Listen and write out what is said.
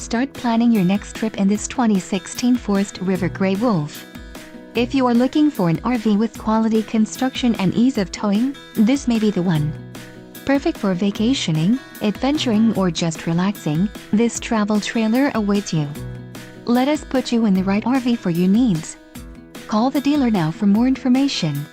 start planning your next trip in this 2016 Forest River Grey Wolf. If you are looking for an RV with quality construction and ease of towing, this may be the one. Perfect for vacationing, adventuring, or just relaxing, this travel trailer awaits you. Let us put you in the right RV for your needs. Call the dealer now for more information.